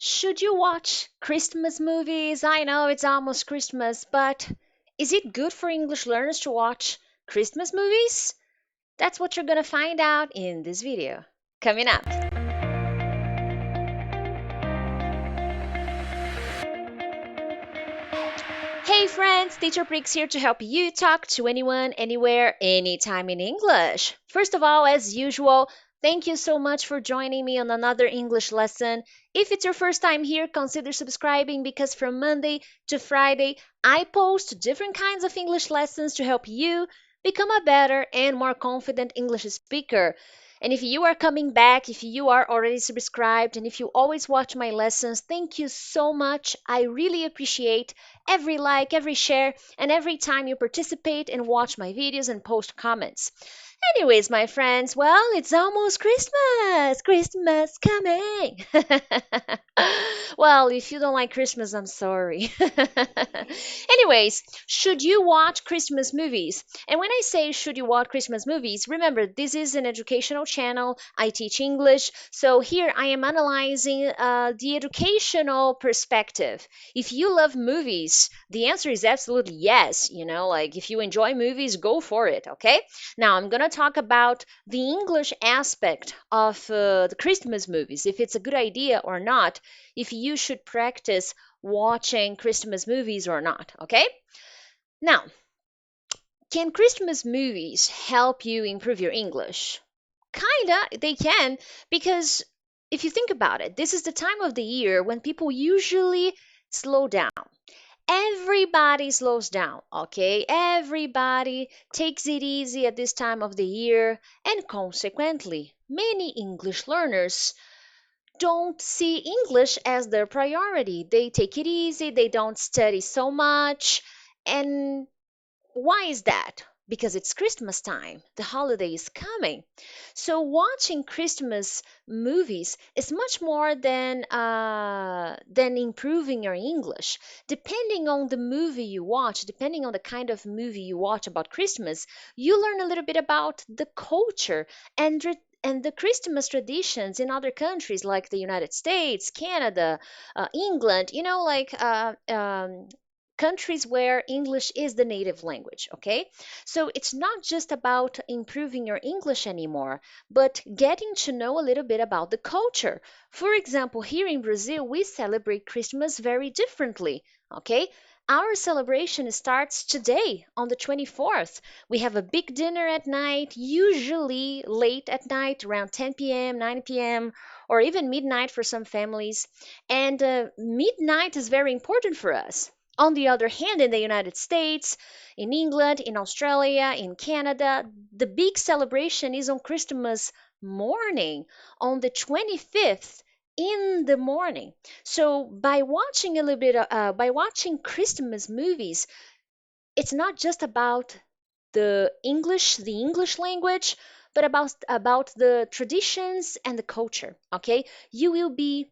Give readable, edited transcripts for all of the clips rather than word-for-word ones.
Should you watch Christmas movies? I know it's almost Christmas, but is it good for English learners to watch Christmas movies? That's what you're gonna find out in this video. Coming up. Hey friends, Teacher Prix here to help you talk to anyone, anywhere, anytime in English. First of all, as usual, thank you so much for joining me on another English lesson. If it's your first time here, consider subscribing because from Monday to Friday, I post different kinds of English lessons to help you become a better and more confident English speaker. And if you are coming back, if you are already subscribed, and if you always watch my lessons, thank you so much. I really appreciate every like, every share, and every time you participate and watch my videos and post comments. Anyways, my friends, well, it's almost Christmas! Christmas coming! Well, if you don't like Christmas, I'm sorry. Anyways, should you watch Christmas movies? And when I say should you watch Christmas movies, remember this is an educational channel. I teach English. So here I am analyzing the educational perspective. If you love movies, the answer is absolutely yes. Like if you enjoy movies, go for it, okay? Now I'm going to talk about the English aspect of the Christmas movies, if it's a good idea or not, if you should practice watching Christmas movies or not, okay? Now, can Christmas movies help you improve your English? Kinda, they can, because if you think about it, this is the time of the year when people usually slow down. Everybody slows down, okay? Everybody takes it easy at this time of the year, and consequently, many English learners don't see English as their priority. They take it easy, they don't study so much, and why is that? Because it's Christmas time. The holiday is coming. So watching Christmas movies is much more than improving your English. Depending on the movie you watch, depending on the kind of movie you watch about Christmas, you learn a little bit about the culture and the Christmas traditions in other countries like the United States, Canada, England. Countries where English is the native language, okay? So it's not just about improving your English anymore, but getting to know a little bit about the culture. For example, here in Brazil, we celebrate Christmas very differently, okay? Our celebration starts today on the 24th. We have a big dinner at night, usually late at night, around 10 p.m., 9 p.m., or even midnight for some families. And midnight is very important for us. On the other hand, in the United States, in England, in Australia, in Canada, the big celebration is on Christmas morning, on the 25th in the morning. So by watching a little bit, by watching Christmas movies, it's not just about the English language, but about the traditions and the culture. Okay, you will be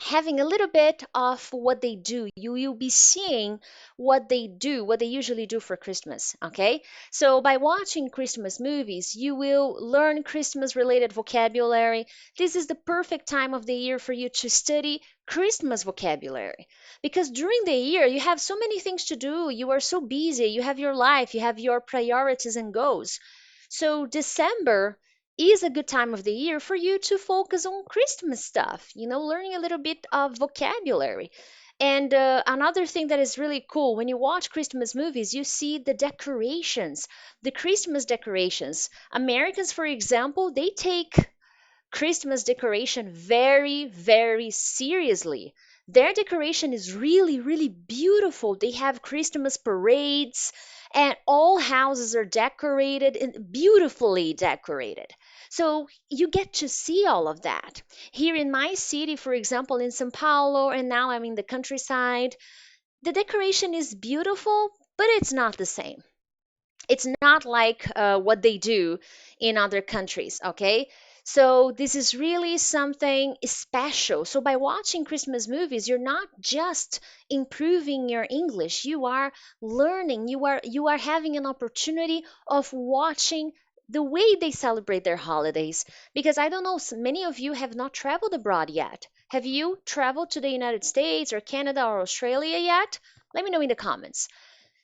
having a little bit of what they do. You will be seeing what they do, what they usually do for Christmas. Okay, so by watching Christmas movies, you will learn Christmas related vocabulary. This is the perfect time of the year for you to study Christmas vocabulary because during the year you have so many things to do. You are so busy, you have your life, you have your priorities and goals. So December is a good time of the year for you to focus on Christmas stuff, learning a little bit of vocabulary. And another thing that is really cool when you watch Christmas movies, you see the decorations, the Christmas decorations. Americans, for example, they take Christmas decoration very, very seriously. Their decoration is really, really beautiful. They have Christmas parades, and all houses are decorated and beautifully decorated. So you get to see all of that. Here in my city, for example, in Sao Paulo, and now I'm in the countryside, the decoration is beautiful, but it's not the same. It's not like what they do in other countries, okay? So this is really something special. So by watching Christmas movies, you're not just improving your English, you are learning, you are having an opportunity of watching the way they celebrate their holidays. Because I don't know, many of you have not traveled abroad yet. Have you traveled to the United States or Canada or Australia yet? Let me know in the comments.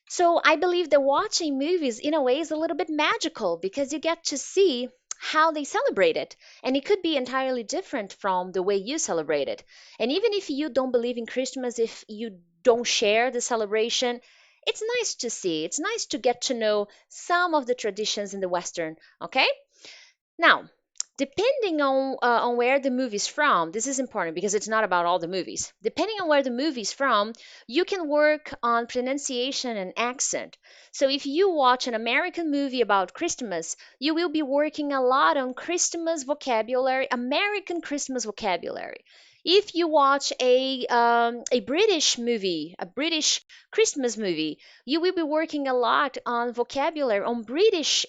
So I believe that watching movies in a way is a little bit magical because you get to see how they celebrate it. And it could be entirely different from the way you celebrate it. And even if you don't believe in Christmas, if you don't share the celebration, it's nice to see. It's nice to get to know some of the traditions in the Western, okay? Now, depending on where the movie's from, this is important because it's not about all the movies. Depending on where the movie's from, you can work on pronunciation and accent. So if you watch an American movie about Christmas, you will be working a lot on Christmas vocabulary, American Christmas vocabulary. If you watch a British movie, a British Christmas movie, you will be working a lot on vocabulary, on British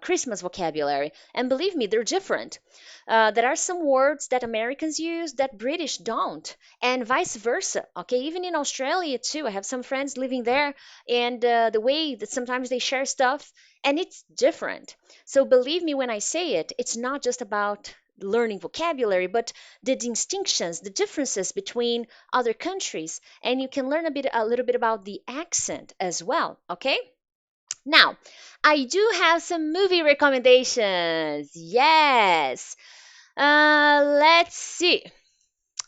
Christmas vocabulary. And believe me, they're different. There are some words that Americans use that British don't, and vice versa. Okay, even in Australia too. I have some friends living there, and the way that sometimes they share stuff, and it's different. So believe me when I say it, it's not just about learning vocabulary, but the distinctions, the differences between other countries, and you can learn a little bit about the accent as well. Okay. Now, I do have some movie recommendations. Yes. Let's see.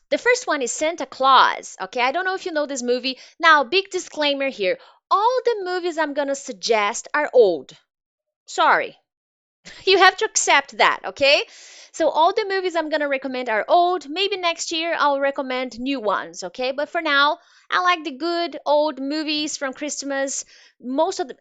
The first one is Santa Claus. Okay, I don't know if you know this movie. Now, big disclaimer here. All the movies I'm going to suggest are old. Sorry. You have to accept that, okay? So all the movies I'm going to recommend are old. Maybe next year I'll recommend new ones, okay? But for now, I like the good old movies from Christmas.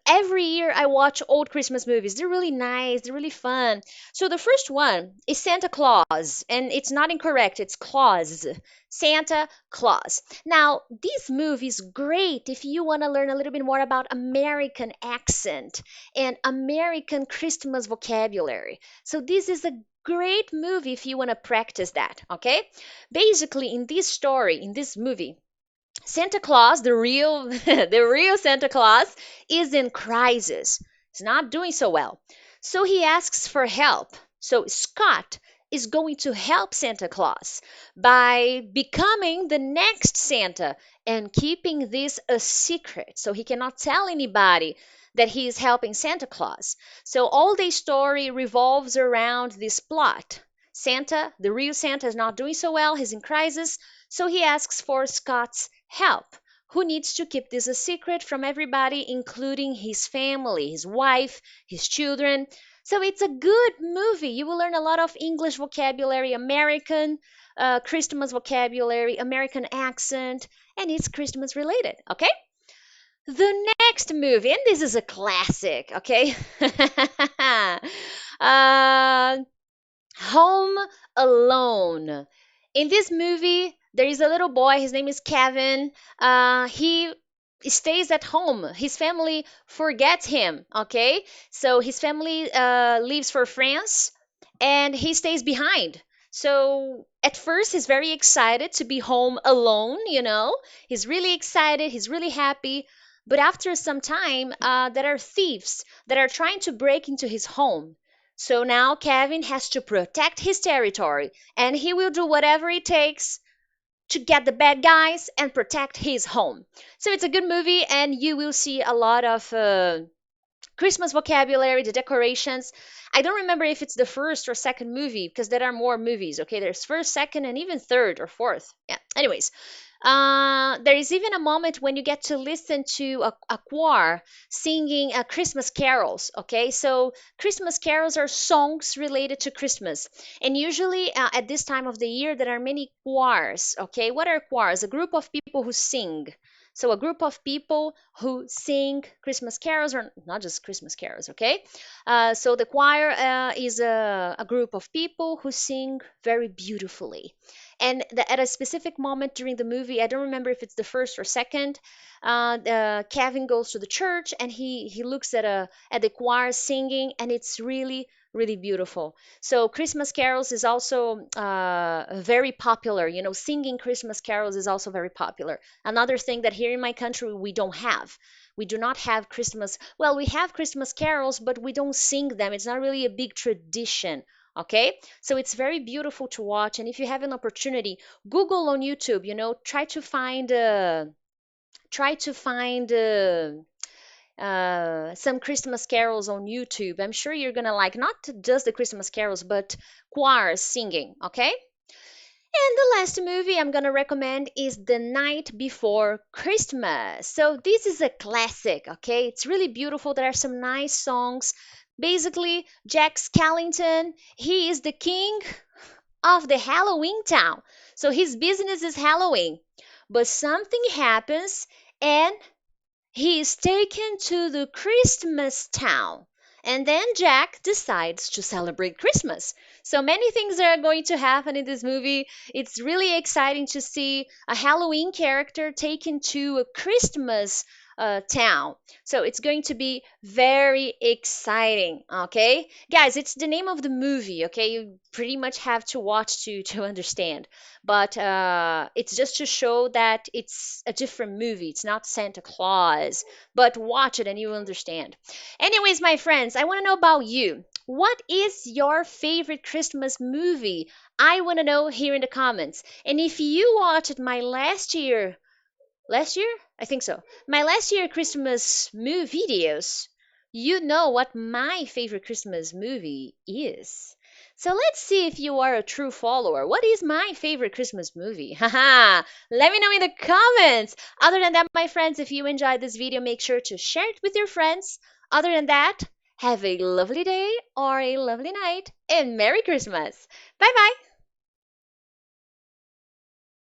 Every year I watch old Christmas movies. They're really nice, they're really fun. So the first one is Santa Claus, and it's not incorrect, it's Claus. Santa Claus. Now, this movie is great if you want to learn a little bit more about American accent and American Christmas vocabulary. So this is a great movie if you want to practice that, okay? Basically, in this story, in this movie, Santa Claus, the real the real Santa Claus is in crisis. He's not doing so well. So he asks for help. So Scott is going to help Santa Claus by becoming the next Santa and keeping this a secret so he cannot tell anybody that he is helping Santa Claus. So all the story revolves around this plot. Santa, the real Santa, is not doing so well. He's in crisis. So he asks for Scott's help, who needs to keep this a secret from everybody, including his family, his wife, his children. So it's a good movie. You will learn a lot of English vocabulary, American Christmas vocabulary, American accent, and it's Christmas related, okay? The next movie, and this is a classic, okay? uh, Home Alone. In this movie, there is a little boy. His name is Kevin. He stays at home. His family forgets him. Okay, so his family leaves for France, and he stays behind. So at first, he's very excited to be home alone. He's really excited. He's really happy. But after some time, there are thieves that are trying to break into his home. So now Kevin has to protect his territory, and he will do whatever it takes to get the bad guys and protect his home. So it's a good movie, and you will see a lot of Christmas vocabulary, the decorations. I don't remember if it's the first or second movie because there are more movies. Okay, there's first, second, and even third or fourth. Yeah. Anyways, there is even a moment when you get to listen to a choir singing Christmas carols. Okay, so Christmas carols are songs related to Christmas, and usually at this time of the year there are many choirs. Okay, what are choirs? A group of people who sing. So a group of people who sing Christmas carols, or not just Christmas carols, okay? So the choir is a group of people who sing very beautifully. And at a specific moment during the movie, I don't remember if it's the first or second, Kevin goes to the church and he looks at the choir singing, and it's really Really beautiful. So Christmas carols is also very popular. You know, singing Christmas carols is also very popular. Another thing that here in my country we don't have. We do not have Christmas. Well, we have Christmas carols, but we don't sing them. It's not really a big tradition. Okay, so it's very beautiful to watch. And if you have an opportunity, Google on YouTube. You know, try to find some Christmas carols on YouTube. I'm sure you're gonna like not just the Christmas carols, but choirs singing. Okay. And the last movie I'm gonna recommend is The Night Before Christmas. So this is a classic. Okay, it's really beautiful. There are some nice songs. Basically, Jack Skellington, he is the king of the Halloween town. So his business is Halloween. But something happens and he is taken to the Christmas town. And then Jack decides to celebrate Christmas. So many things are going to happen in this movie. It's really exciting to see a Halloween character taken to a Christmas town. So it's going to be very exciting. Okay, guys, it's the name of the movie. Okay, you pretty much have to watch to understand. But it's just to show that it's a different movie. It's not Santa Claus, but watch it and you will understand. Anyways, my friends, I want to know about you. What is your favorite Christmas movie? I want to know here in the comments. And if you watched my last year? I think so. My last year Christmas movie videos, you know what my favorite Christmas movie is. So let's see if you are a true follower. What is my favorite Christmas movie? Haha! Let me know in the comments. Other than that, my friends, if you enjoyed this video, make sure to share it with your friends. Other than that, have a lovely day or a lovely night and Merry Christmas. Bye bye.